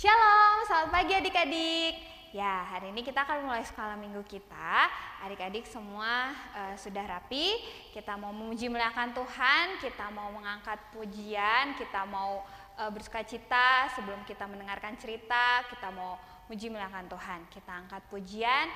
Shalom, selamat pagi adik-adik. Ya, hari ini kita akan mulai sekolah minggu kita. Adik-adik semua sudah rapi. Kita mau memuji muliakan Tuhan, kita mau mengangkat pujian, kita mau bersukacita sebelum kita mendengarkan cerita, kita mau memuji muliakan Tuhan. Kita angkat pujian.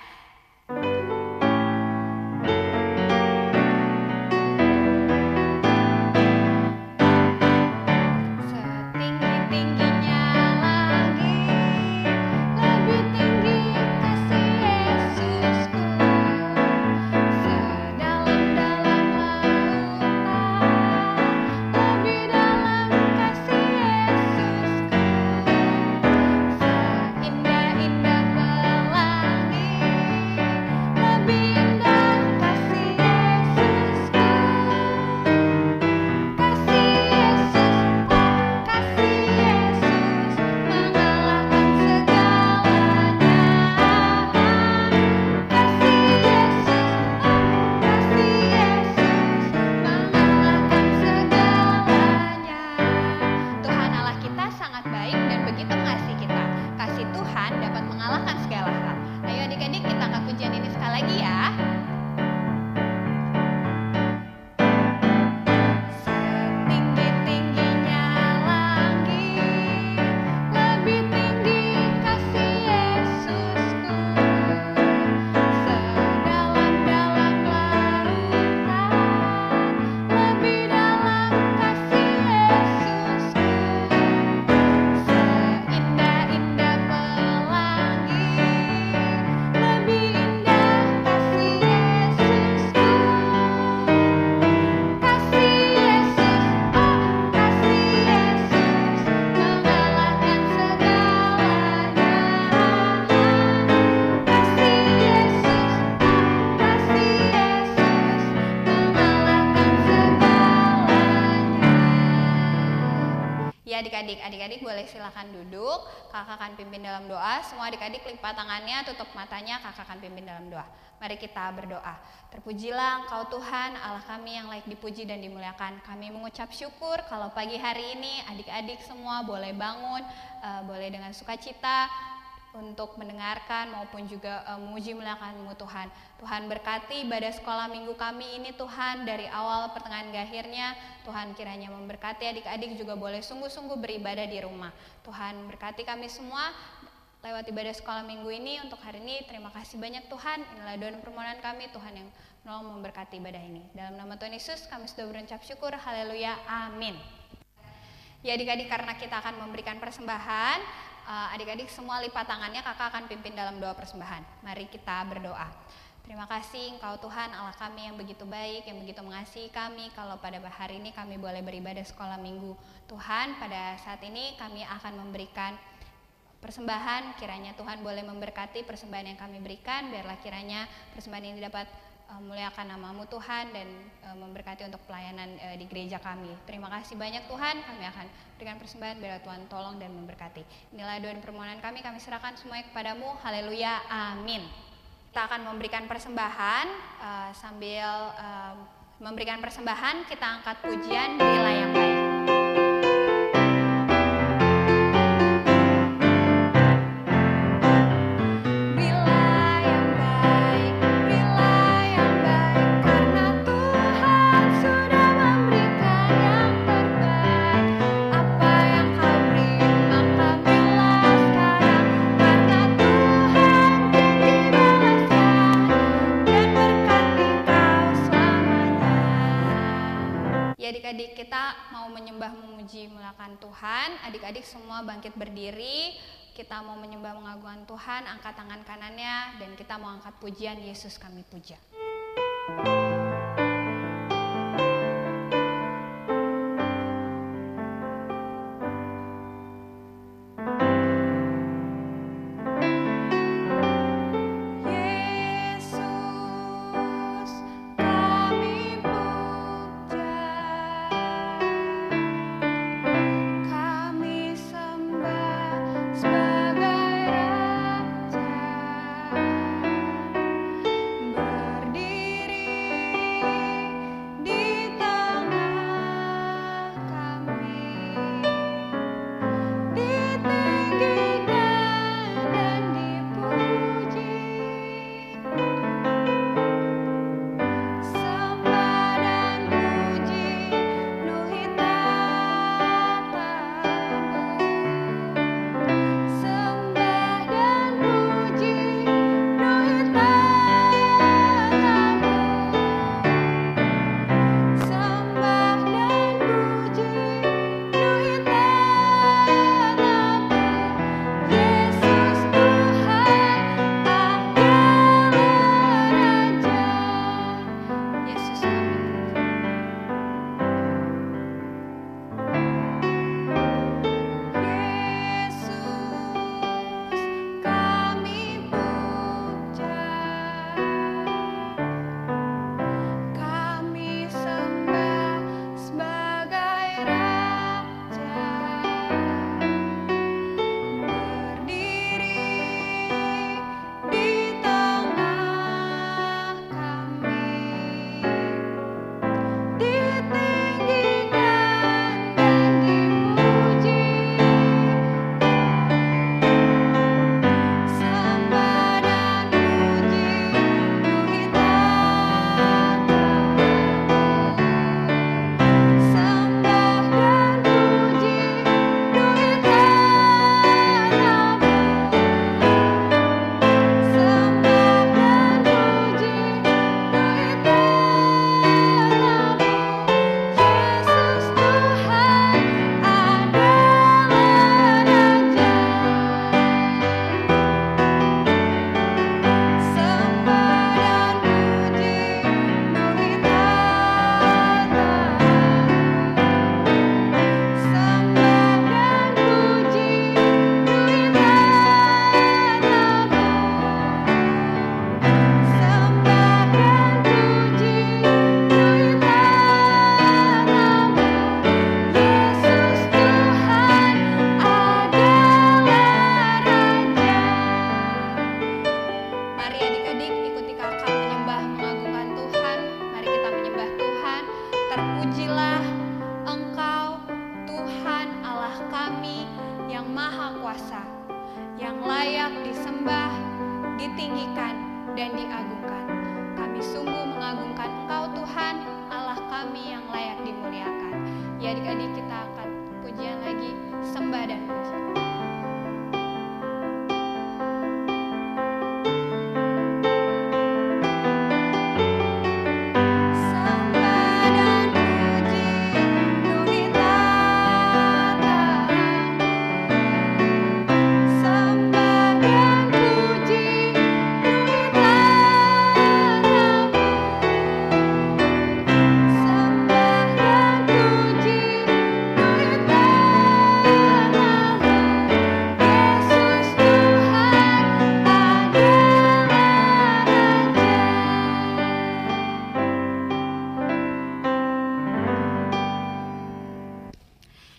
Adik-adik boleh silakan duduk. Kakak akan pimpin dalam doa. Semua adik-adik lipat tangannya, tutup matanya, kakak akan pimpin dalam doa. Mari kita berdoa. Terpujilah Engkau Tuhan, Allah kami yang layak dipuji dan dimuliakan. Kami mengucap syukur kalau pagi hari ini adik-adik semua boleh bangun, boleh dengan sukacita untuk mendengarkan maupun juga memuji muliakan-Mu Tuhan. Tuhan berkati ibadah sekolah minggu kami ini Tuhan, dari awal pertengahan ke akhirnya. Tuhan kiranya memberkati adik-adik juga boleh sungguh-sungguh beribadah di rumah. Tuhan berkati kami semua lewat ibadah sekolah minggu ini untuk hari ini. Terima kasih banyak Tuhan. Inilah doa dan permohonan kami, Tuhan yang menolong memberkati ibadah ini. Dalam nama Tuhan Yesus kami sudah berucap syukur. Haleluya, amin. Ya adik-adik, karena kita akan memberikan persembahan, adik-adik semua lipat tangannya, kakak akan pimpin dalam doa persembahan. Mari kita berdoa. Terima kasih Engkau Tuhan Allah kami yang begitu baik, yang begitu mengasihi kami. Kalau pada hari ini kami boleh beribadah sekolah minggu Tuhan, pada saat ini kami akan memberikan persembahan. Kiranya Tuhan boleh memberkati persembahan yang kami berikan. Biarlah kiranya persembahan ini dapat muliakan nama-Mu Tuhan dan memberkati untuk pelayanan di gereja kami. Terima kasih banyak Tuhan. Kami akan berikan persembahan, biarlah Tuhan tolong dan memberkati. Inilah doa dan permohonan kami serahkan semuanya kepadamu. Haleluya, amin. Kita akan memberikan persembahan. Sambil memberikan persembahan, kita angkat pujian Bila yang Baik. Adik-adik kita mau menyembah memuji muliakan Tuhan. Adik-adik semua bangkit berdiri. Kita mau menyembah mengagungkan Tuhan. Angkat tangan kanannya dan kita mau angkat pujian Yesus kami puja. Berdiri Maha Kuasa, yang layak disembah, ditinggikan, dan diagungkan. Kami sungguh mengagungkan Engkau Tuhan, Allah kami yang layak dimuliakan. Ya adik-adik, kita akan pujian lagi, sembah dan puji.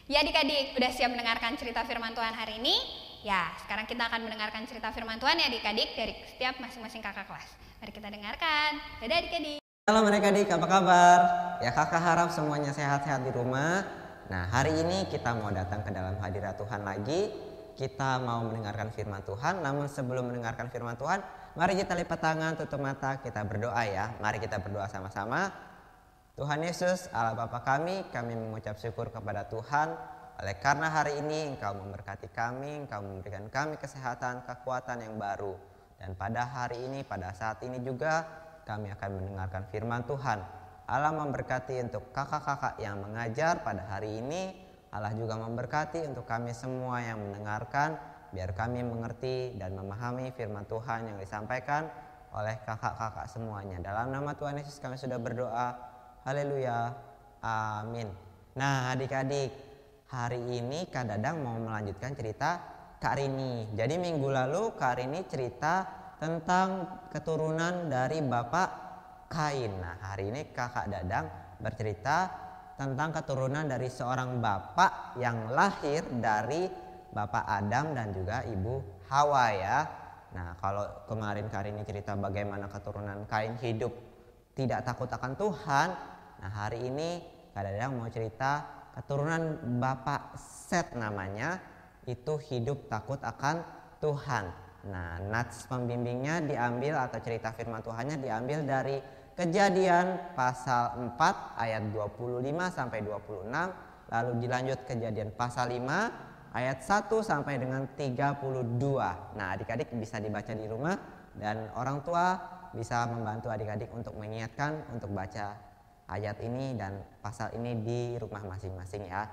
Ya adik-adik, udah siap mendengarkan cerita firman Tuhan hari ini? Ya, sekarang kita akan mendengarkan cerita firman Tuhan ya adik-adik dari setiap masing-masing kakak kelas. Mari kita dengarkan. Dadah adik-adik. Halo adik-adik, apa kabar? Ya kakak harap semuanya sehat-sehat di rumah. Nah hari ini kita mau datang ke dalam hadirat Tuhan lagi. Kita mau mendengarkan firman Tuhan. Namun sebelum mendengarkan firman Tuhan, mari kita lipat tangan, tutup mata, kita berdoa ya. Mari kita berdoa sama-sama. Tuhan Yesus, Allah Bapa kami mengucap syukur kepada Tuhan. Oleh karena hari ini Engkau memberkati kami, Engkau memberikan kami kesehatan, kekuatan yang baru. Dan pada hari ini, pada saat ini juga kami akan mendengarkan firman Tuhan. Allah memberkati untuk kakak-kakak yang mengajar pada hari ini. Allah juga memberkati untuk kami semua yang mendengarkan, biar kami mengerti dan memahami firman Tuhan yang disampaikan oleh kakak-kakak semuanya. Dalam nama Tuhan Yesus kami sudah berdoa. Haleluya, amin. Nah adik-adik, hari ini Kak Dadang mau melanjutkan cerita Kak Rini. Jadi minggu lalu Kak Rini cerita tentang keturunan dari Bapak Kain. Nah hari ini Kakak Dadang bercerita tentang keturunan dari seorang bapak yang lahir dari Bapak Adam dan juga Ibu Hawa ya. Nah kalau kemarin Kak Rini cerita bagaimana keturunan Kain hidup tidak takut akan Tuhan. Nah hari ini Kak Dadang mau cerita keturunan Bapak Set namanya, itu hidup takut akan Tuhan. Nah nats pembimbingnya diambil atau cerita firman Tuhannya diambil dari Kejadian pasal 4 ayat 25 sampai 26. Lalu dilanjut Kejadian pasal 5 ayat 1 sampai dengan 32. Nah adik-adik bisa dibaca di rumah dan orang tua bisa membantu adik-adik untuk mengingatkan untuk baca ayat ini dan pasal ini di rumah masing-masing ya.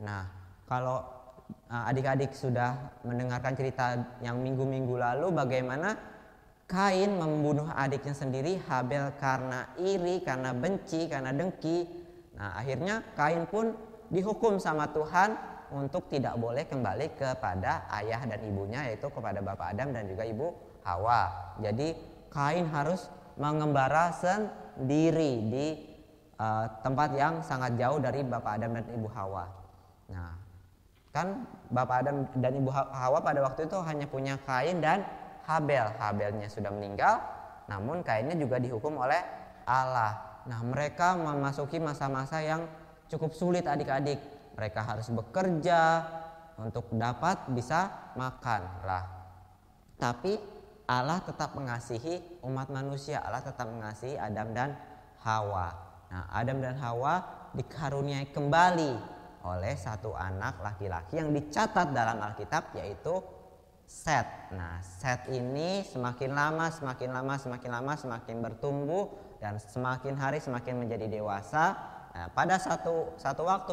Nah kalau adik-adik sudah mendengarkan cerita yang minggu-minggu lalu bagaimana Kain membunuh adiknya sendiri Habel karena iri, karena benci, karena dengki. Nah akhirnya Kain pun dihukum sama Tuhan untuk tidak boleh kembali kepada ayah dan ibunya, yaitu kepada Bapak Adam dan juga Ibu Hawa. Jadi Kain harus mengembara sendiri di tempat yang sangat jauh dari Bapak Adam dan Ibu Hawa. Nah, kan Bapak Adam dan Ibu Hawa pada waktu itu hanya punya Kain dan Habel. Habelnya sudah meninggal, namun Kainnya juga dihukum oleh Allah. Nah, mereka memasuki masa-masa yang cukup sulit adik-adik. Mereka harus bekerja untuk dapat bisa makan lah. Tapi Allah tetap mengasihi umat manusia. Allah tetap mengasihi Adam dan Hawa. Nah, Adam dan Hawa dikaruniai kembali oleh satu anak laki-laki yang dicatat dalam Alkitab, yaitu Set. Nah, Set ini semakin lama semakin bertumbuh dan semakin hari semakin menjadi dewasa. Nah, pada satu waktu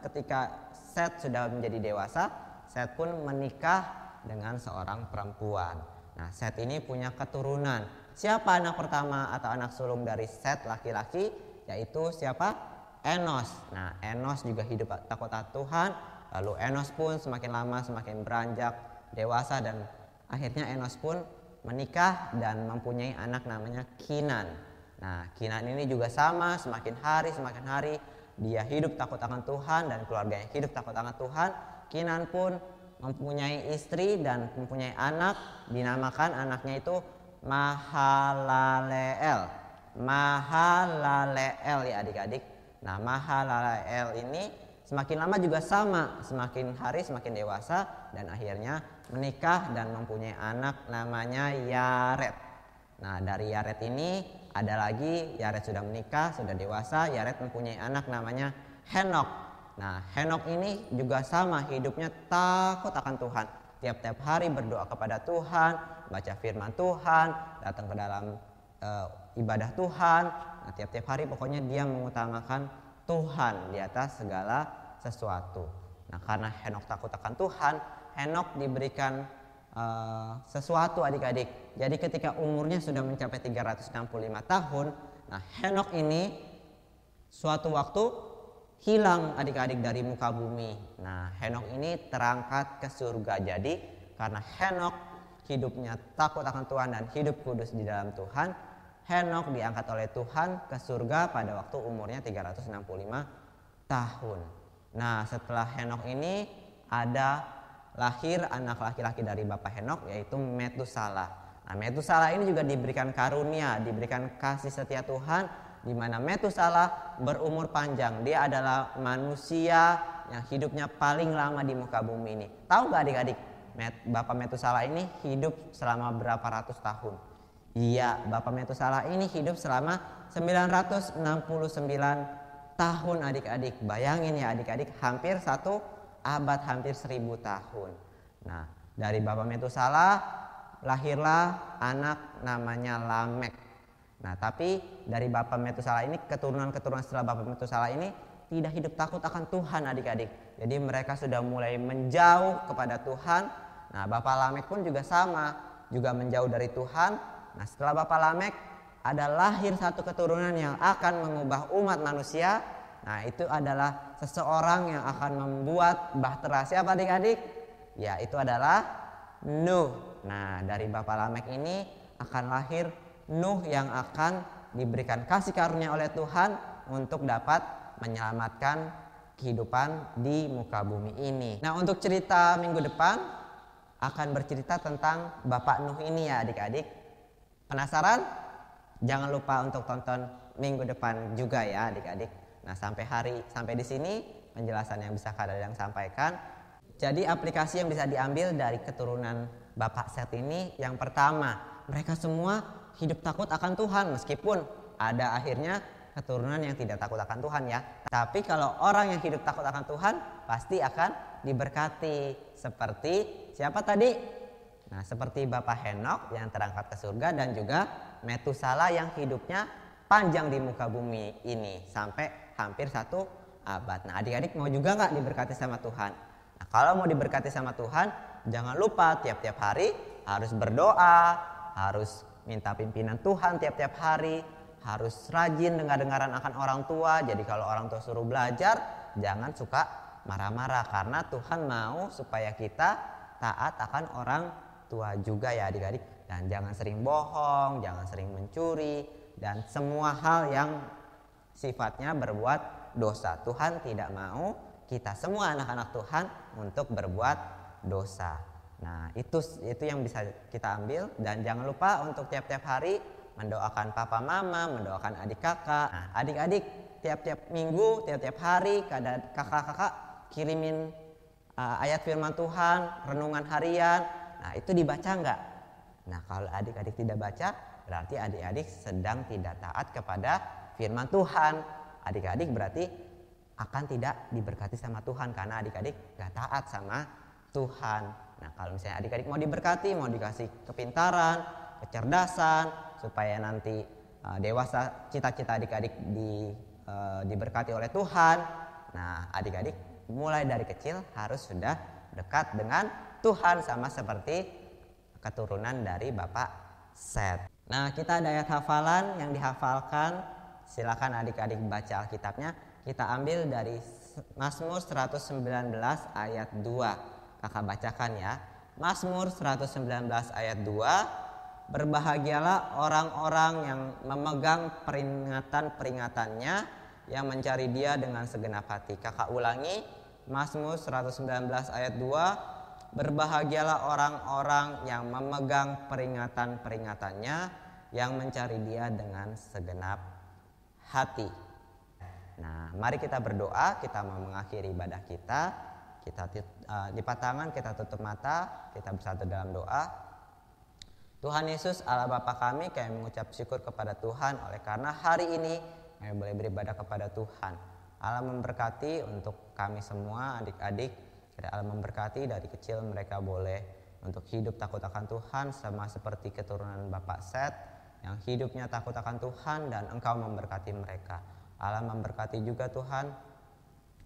ketika Set sudah menjadi dewasa, Set pun menikah dengan seorang perempuan. Nah, Set ini punya keturunan. Siapa anak pertama atau anak sulung dari Set laki-laki? Yaitu siapa? Enos. Nah, Enos juga hidup takut akan Tuhan. Lalu Enos pun semakin lama semakin beranjak dewasa dan akhirnya Enos pun menikah dan mempunyai anak namanya Kinan. Nah, Kinan ini juga sama, semakin hari dia hidup takut akan Tuhan dan keluarganya hidup takut akan Tuhan. Kinan pun mempunyai istri dan mempunyai anak, dinamakan anaknya itu Mahalaleel. Mahalaleel ya adik-adik. Nah, Mahalaleel ini semakin lama juga sama, semakin hari semakin dewasa dan akhirnya menikah dan mempunyai anak namanya Yared. Nah, dari Yared ini ada lagi, Yared sudah menikah, sudah dewasa, Yared mempunyai anak namanya Henok. Nah, Henok ini juga sama, hidupnya takut akan Tuhan. Tiap-tiap hari berdoa kepada Tuhan, baca firman Tuhan, datang ke dalam ibadah Tuhan. Nah, tiap-tiap hari pokoknya dia mengutamakan Tuhan di atas segala sesuatu. Nah, karena Henok takut akan Tuhan, Henok diberikan sesuatu adik-adik. Jadi ketika umurnya sudah mencapai 365 tahun, nah Henok ini suatu waktu hilang adik-adik dari muka bumi. Nah, Henok ini terangkat ke surga. Jadi karena Henok hidupnya takut akan Tuhan dan hidup kudus di dalam Tuhan, Henok diangkat oleh Tuhan ke surga pada waktu umurnya 365 tahun. Nah, setelah Henok ini ada lahir anak laki-laki dari bapak Henok, yaitu Metusalah. Nah, Metusalah ini juga diberikan karunia, diberikan kasih setia Tuhan, di mana Metusalah berumur panjang. Dia adalah manusia yang hidupnya paling lama di muka bumi ini. Tahu gak adik-adik, bapak Metusalah ini hidup selama berapa ratus tahun? Iya, bapak Metusalah ini hidup selama 969 tahun adik-adik. Bayangin ya adik-adik, hampir 1 abad, hampir 1000 tahun. Nah, dari bapak Metusalah lahirlah anak namanya Lamek. Nah, tapi dari bapak Metusalah ini, keturunan-keturunan setelah bapak Metusalah ini tidak hidup takut akan Tuhan adik-adik. Jadi mereka sudah mulai menjauh kepada Tuhan. Nah, bapak Lamek pun juga sama, juga menjauh dari Tuhan. Nah, setelah bapak Lamek ada lahir satu keturunan yang akan mengubah umat manusia. Nah, itu adalah seseorang yang akan membuat bahtera. Siapa adik-adik? Ya, itu adalah Nuh. Nah, dari bapak Lamek ini akan lahir Nuh yang akan diberikan kasih karunia oleh Tuhan untuk dapat menyelamatkan kehidupan di muka bumi ini. Nah, untuk cerita minggu depan akan bercerita tentang bapak Nuh ini ya adik-adik. Penasaran? Jangan lupa untuk tonton minggu depan juga ya adik-adik. Nah, sampai di sini penjelasan yang bisa Kak Dadang sampaikan. Jadi aplikasi yang bisa diambil dari keturunan Bapak Set ini, yang pertama, mereka semua hidup takut akan Tuhan meskipun ada akhirnya keturunan yang tidak takut akan Tuhan ya. Tapi kalau orang yang hidup takut akan Tuhan pasti akan diberkati. Seperti siapa tadi? Nah, seperti Bapak Henok yang terangkat ke surga dan juga Metusalah yang hidupnya panjang di muka bumi ini sampai hampir 1 abad. Nah, adik-adik mau juga nggak diberkati sama Tuhan? Nah, kalau mau diberkati sama Tuhan, jangan lupa tiap-tiap hari harus berdoa, harus minta pimpinan Tuhan tiap-tiap hari, harus rajin dengar-dengaran akan orang tua. Jadi kalau orang tua suruh belajar, jangan suka marah-marah karena Tuhan mau supaya kita taat akan orang tua juga ya adik-adik. Dan jangan sering bohong, jangan sering mencuri, dan semua hal yang sifatnya berbuat dosa. Tuhan tidak mau kita semua anak-anak Tuhan untuk berbuat dosa. Nah, itu yang bisa kita ambil. Dan jangan lupa untuk tiap-tiap hari mendoakan papa mama, mendoakan adik kakak. Nah, adik-adik tiap-tiap minggu, tiap-tiap hari kakak-kakak kirimin ayat firman Tuhan, renungan harian. Nah, itu dibaca enggak? Nah, kalau adik-adik tidak baca, berarti adik-adik sedang tidak taat kepada firman Tuhan. Adik-adik berarti akan tidak diberkati sama Tuhan karena adik-adik gak taat sama Tuhan. Nah, kalau misalnya adik-adik mau diberkati, mau dikasih kepintaran, kecerdasan, supaya nanti dewasa cita-cita adik-adik diberkati oleh Tuhan. Nah, adik-adik mulai dari kecil harus sudah dekat dengan Tuhan sama seperti keturunan dari Bapak Set. Nah, kita ada ayat hafalan yang dihafalkan. Silakan adik-adik baca Alkitabnya. Kita ambil dari Mazmur 119 ayat 2. Kakak bacakan ya. Mazmur 119 ayat 2. Berbahagialah orang-orang yang memegang peringatan-peringatannya, yang mencari Dia dengan segenap hati. Kakak ulangi. Mazmur 119 ayat 2. Berbahagialah orang-orang yang memegang peringatan-peringatannya, yang mencari Dia dengan segenap hati. Nah, mari kita berdoa, kita mau mengakhiri ibadah kita. Kita lipat tangan, kita tutup mata, kita bersatu dalam doa. Tuhan Yesus, Allah Bapa kami mengucap syukur kepada Tuhan oleh karena hari ini kami boleh beribadah kepada Tuhan. Allah memberkati untuk kami semua adik-adik. Allah memberkati dari kecil mereka boleh untuk hidup takut akan Tuhan sama seperti keturunan Bapak Seth yang hidupnya takut akan Tuhan dan Engkau memberkati mereka. Allah memberkati juga Tuhan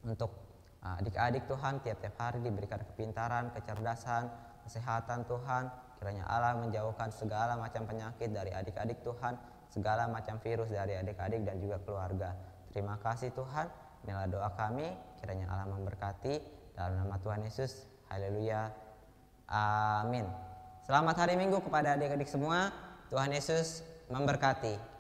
untuk adik-adik Tuhan tiap-tiap hari diberikan kepintaran, kecerdasan, kesehatan Tuhan. Kiranya Allah menjauhkan segala macam penyakit dari adik-adik Tuhan, segala macam virus dari adik-adik dan juga keluarga. Terima kasih Tuhan, inilah doa kami, kiranya Allah memberkati dalam nama Tuhan Yesus. Haleluya. Amin. Selamat hari Minggu kepada adik-adik semua. Tuhan Yesus memberkati.